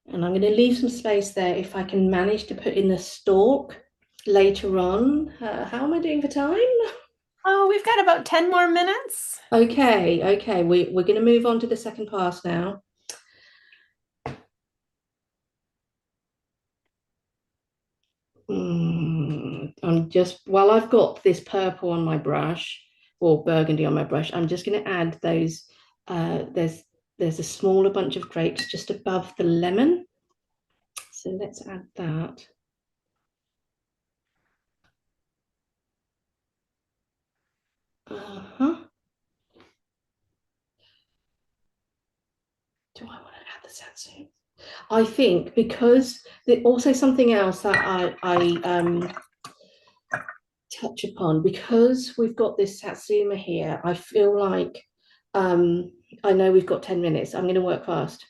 And I'm going to leave some space there if I can manage to put in the stalk later on. How am I doing for time? Oh, we've got about 10 more minutes. Okay, we're going to move on to the second pass now. I'm just, while I've got this purple on my brush or burgundy on my brush, I'm just going to add those. There's a smaller bunch of grapes just above the lemon. So let's add that. Uh-huh. Do I want to add the satsu? I think because also something else that I touch upon, because we've got this satsuma here, I feel like I know we've got 10 minutes. I'm going to work fast.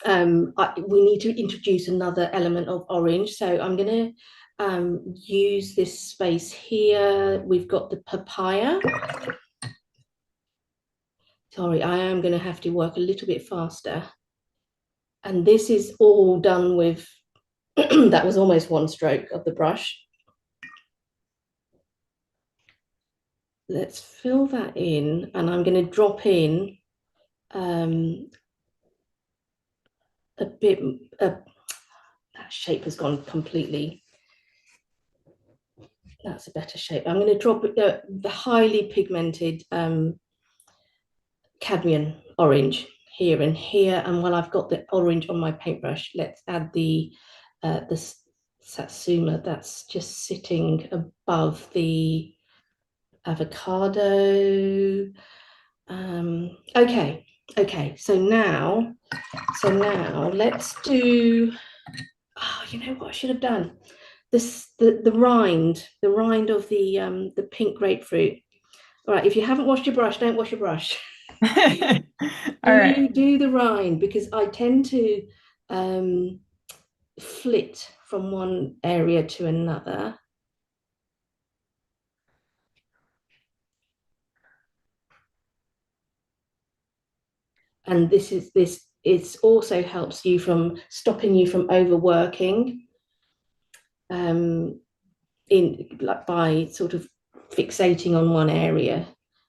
We need to introduce another element of orange. So I'm going to use this space here. We've got the papaya. Sorry, I am going to have to work a little bit faster. And this is all done with, that was almost one stroke of the brush. Let's fill that in, and I'm going to drop in a bit, that shape has gone completely, that's a better shape. I'm going to drop the highly pigmented cadmium orange here and here. And while I've got the orange on my paintbrush, let's add the satsuma that's just sitting above the avocado. Okay. So now let's do. Oh, you know what I should have done? The rind of the pink grapefruit. All right, if you haven't washed your brush, don't wash your brush. All right. Do the rind because I tend to flit from one area to another. And this it also helps you from stopping you from overworking in like by sort of fixating on one area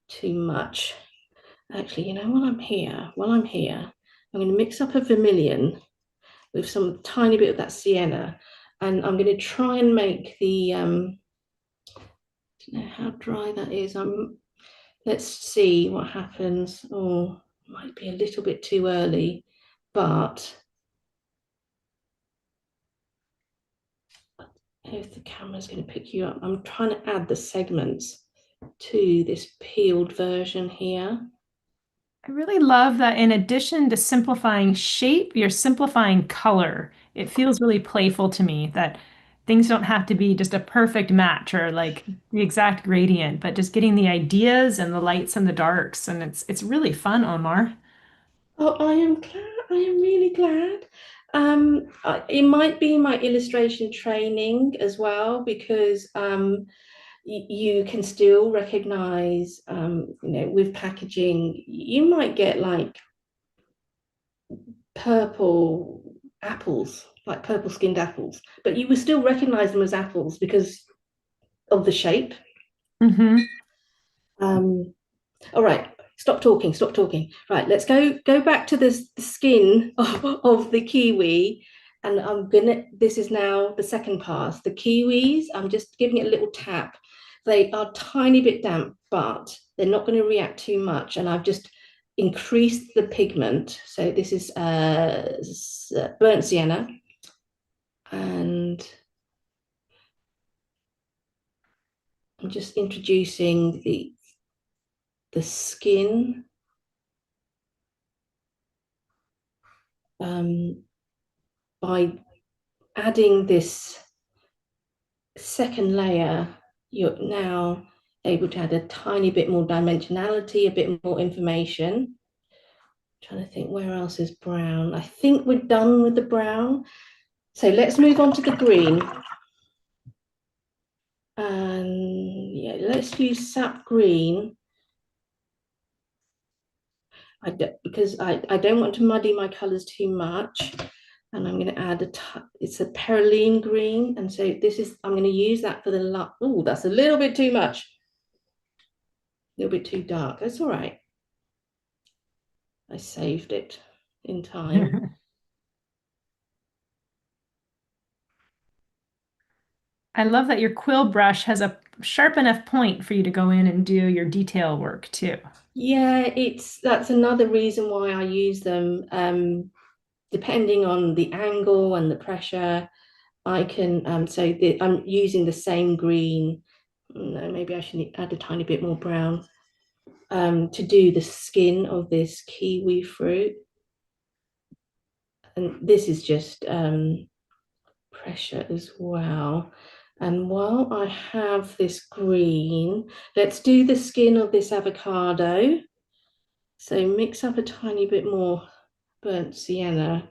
too much. Actually, you know, while I'm here, I'm going to mix up a vermilion with some tiny bit of that sienna. And I'm going to try and make the, I don't know how dry that is. Let's see what happens. Oh, might be a little bit too early, but if the camera's going to pick you up, I'm trying to add the segments to this peeled version here. I really love that in addition to simplifying shape, you're simplifying color. It feels really playful to me that things don't have to be just a perfect match or like the exact gradient, but just getting the ideas and the lights and the darks. And it's really fun, Omar. Oh, I am glad. I am really glad. It might be my illustration training as well because you can still recognize, with packaging, you might get like purple apples, like purple skinned apples, but you will still recognize them as apples because of the shape. Hmm. Um, all right, stop talking, stop talking. Right, let's go back to the skin of the kiwi. And this is now the second pass. The kiwis, I'm just giving it a little tap. They are a tiny bit damp, but they're not going to react too much. And I've just increased the pigment. So this is burnt sienna. And I'm just introducing the skin by adding this second layer. You're now able to add a tiny bit more dimensionality, a bit more information. I'm trying to think where else is brown. I think we're done with the brown. So let's move on to the green. And yeah, let's use sap green. Because I don't want to muddy my colors too much. And I'm going to add it's a perylene green. And so I'm going to use that for the, oh, that's a little bit too much. A little bit too dark. That's all right. I saved it in time. I love that your quill brush has a sharp enough point for you to go in and do your detail work too. Yeah, that's another reason why I use them. Depending on the angle and the pressure, I can I'm using the same green. No, maybe I should add a tiny bit more brown to do the skin of this kiwi fruit. And this is just pressure as well. And while I have this green, let's do the skin of this avocado. So mix up a tiny bit more burnt sienna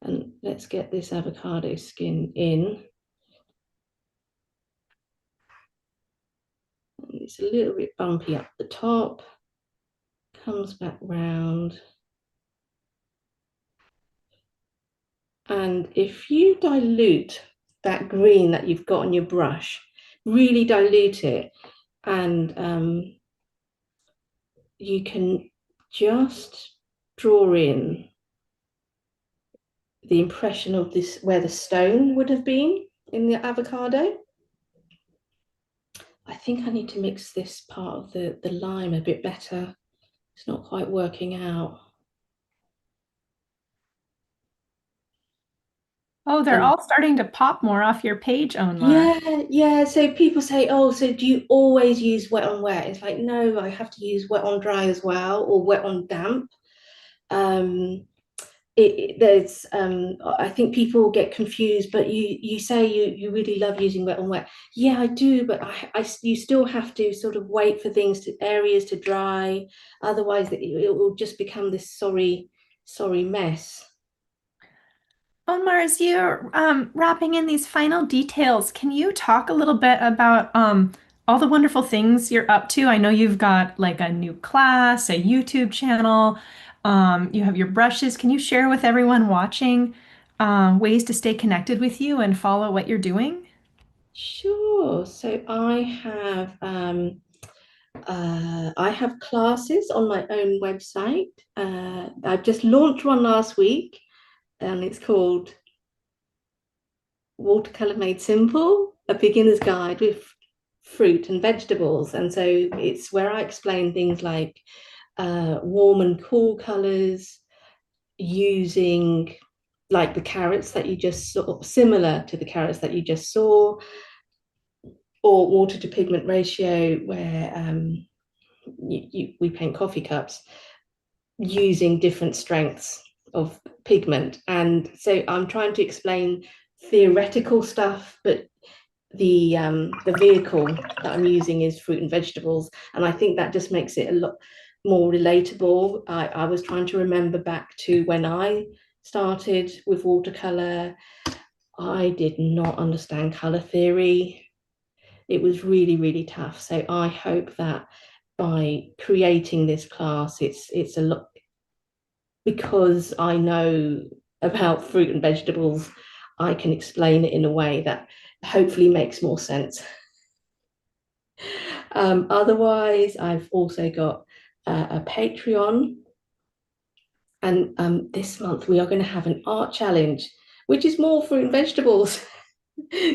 and let's get this avocado skin in. And it's a little bit bumpy up the top, comes back round. And if you dilute that green that you've got on your brush, really dilute it, and you can just draw in the impression of this where the stone would have been in the avocado. I think I need to mix this part of the lime a bit better. It's not quite working out. Oh, they're And all starting to pop more off your page, Onmar. yeah, yeah. So people say, oh, so do you always use wet on wet? It's like, no, I have to use wet on dry as well, or wet on damp. Um, there's I think people get confused, but you say you really love using wet on wet. Yeah, I do, but you still have to sort of wait for areas to dry, otherwise it will just become this sorry mess. Onmar, as you're wrapping in these final details, can you talk a little bit about all the wonderful things you're up to? I know you've got like a new class, a YouTube channel, you have your brushes. Can you share with everyone watching ways to stay connected with you and follow what you're doing? Sure. So I have classes on my own website. I've just launched one last week, and it's called Watercolor Made Simple, a beginner's guide with fruit and vegetables. And so it's where I explain things like warm and cool colors, using like the carrots that you just saw, similar to the carrots that you just saw, or water to pigment ratio, where we paint coffee cups using different strengths of pigment. And so I'm trying to explain theoretical stuff, but the vehicle that I'm using is fruit and vegetables, and I think that just makes it a lot more relatable. I was trying to remember back to when I started with watercolor. I did not understand color theory. It was really, really tough. So I hope that by creating this class, it's a lot, because I know about fruit and vegetables, I can explain it in a way that hopefully makes more sense. Otherwise, I've also got a Patreon, and this month we are going to have an art challenge, which is more fruit and vegetables.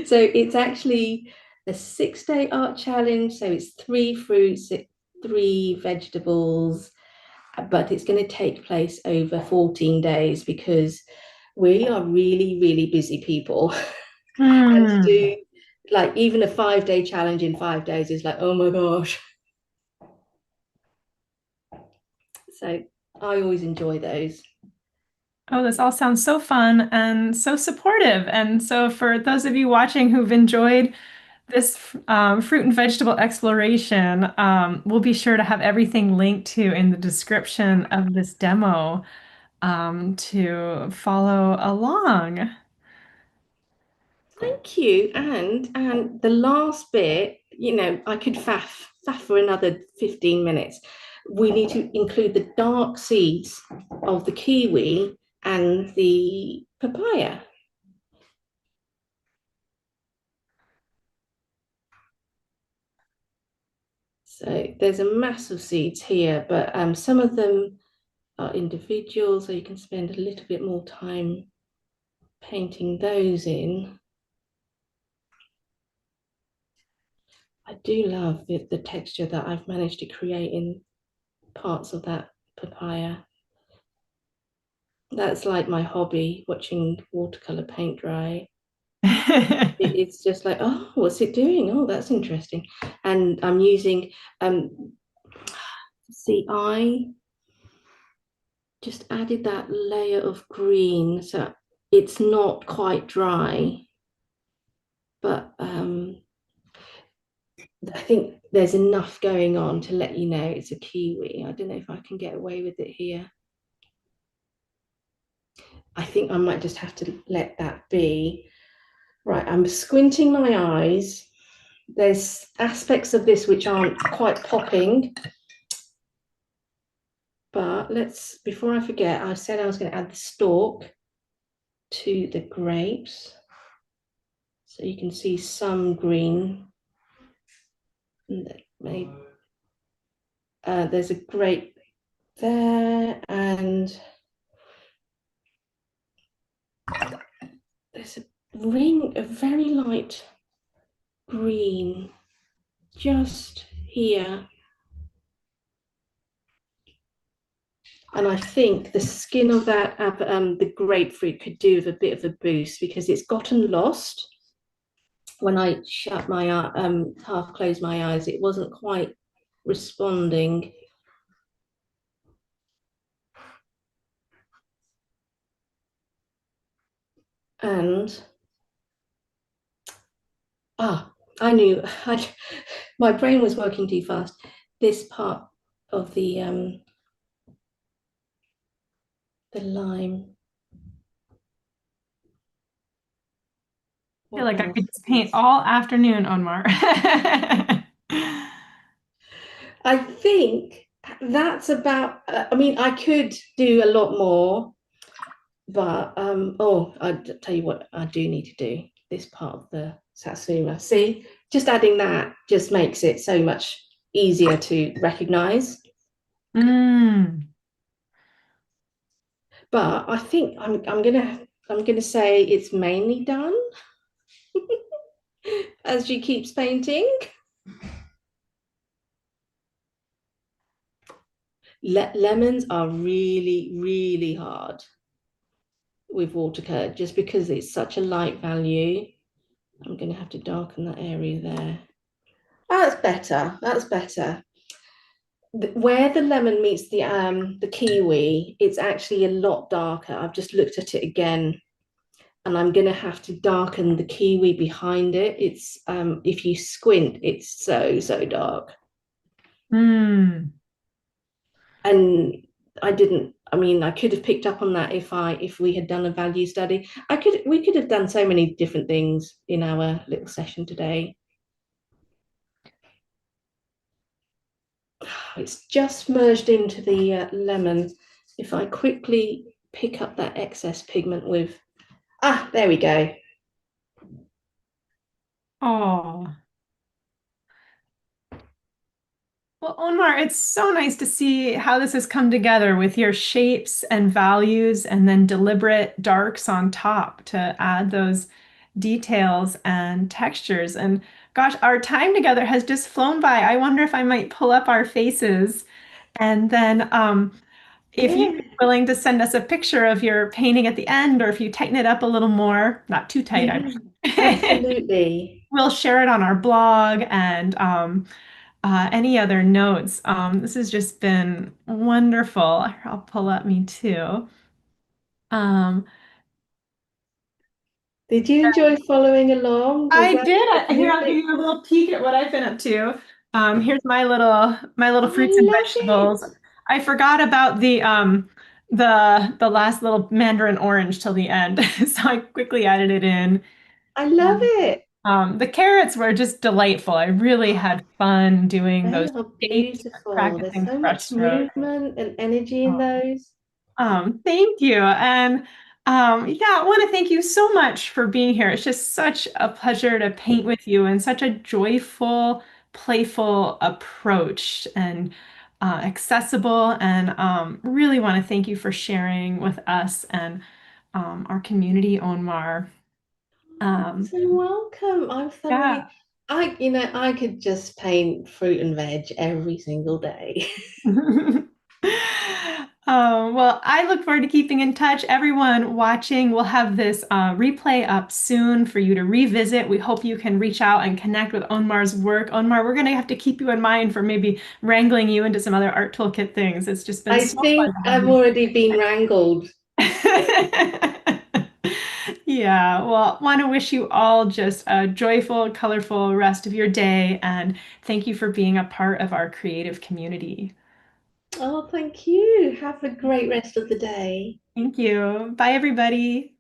So it's actually a 6-day art challenge. So it's 3 fruits, 3 vegetables, but it's going to take place over 14 days because we are really, really busy people. And to Hmm. do like even a 5-day challenge in 5 days is like, oh my gosh. So I always enjoy those. Oh, this all sounds so fun and so supportive. And so, for those of you watching who've enjoyed this fruit and vegetable exploration, we'll be sure to have everything linked to in the description of this demo to follow along. Thank you. And the last bit, I could faff for another 15 minutes. We need to include the dark seeds of the kiwi and the papaya. So there's a mass of seeds here, but some of them are individual, so you can spend a little bit more time painting those in. I do love the texture that I've managed to create in parts of that papaya. That's like my hobby, watching watercolor paint dry. It's just like, oh, what's it doing? Oh, that's interesting. And I'm using, see, I just added that layer of green, so it's not quite dry, but I think there's enough going on to let you know it's a kiwi. I don't know if I can get away with it here. I think I might just have to let that be. Right, I'm squinting my eyes. There's aspects of this which aren't quite popping, but before I forget, I said I was going to add the stalk to the grapes. So you can see some green. Maybe, there's a grape there, and there's a ring, a very light green just here. And I think the skin of the grapefruit could do with a bit of a boost because it's gotten lost. When I shut my half closed my eyes, it wasn't quite responding. And I knew my brain was working too fast. This part of the lime. I feel What like I else? could just paint all afternoon, Ohn Mar. I think that's about. I mean, I could do a lot more, but I tell you what, I do need to do this part of the satsuma. See, just adding that just makes it so much easier to recognize. Mm. But I think I'm gonna say it's mainly done. as she keeps painting. Lemons are really, really hard with watercolor just because it's such a light value. I'm going to have to darken that area there. That's better. That's better. Where the lemon meets the kiwi, it's actually a lot darker. I've just looked at it again, and I'm going to have to darken the kiwi behind it. It's if you squint, it's so dark. Hmm. And I didn't. I mean, I could have picked up on that if we had done a value study. We could have done so many different things in our little session today. It's just merged into the lemon. If I quickly pick up that excess pigment with, there we go. Oh. Well, Onmar, it's so nice to see how this has come together with your shapes and values and then deliberate darks on top to add those details and textures. And gosh, our time together has just flown by. I wonder if I might pull up our faces and then if you're Yeah, willing to send us a picture of your painting at the end, or if you tighten it up a little more, not too tight, yeah, I absolutely. we'll share it on our blog and any other notes. This has just been wonderful. I'll pull up me too. Um, Did you enjoy following along? Was I that did. Here, I'll give music? you a little peek at what I've been up to. Here's my little Oh, I fruits and love vegetables. it. I forgot about the last little mandarin orange till the end, so I quickly added it in. I love Um, it. the carrots were just delightful. I really had fun doing They those are shapes, beautiful. There's practicing so much brush strokes. movement and energy in those. Thank you. And yeah, I want to thank you so much for being here. It's just such a pleasure to paint with you and such a joyful, playful approach and accessible. And really want to thank you for sharing with us and our community, Onmar. Um, So welcome. I'm yeah. thoroughly, I could just paint fruit and veg every single day. Well, I look forward to keeping in touch. Everyone watching, we'll have this replay up soon for you to revisit. We hope you can reach out and connect with Onmar's work. Onmar, we're going to have to keep you in mind for maybe wrangling you into some other Art Toolkit things. It's just been I so fun think to have I've you. already been wrangled. Yeah, well, want to wish you all just a joyful, colorful rest of your day, and thank you for being a part of our creative community. Oh, thank you. Have a great rest of the day. Thank you. Bye, everybody.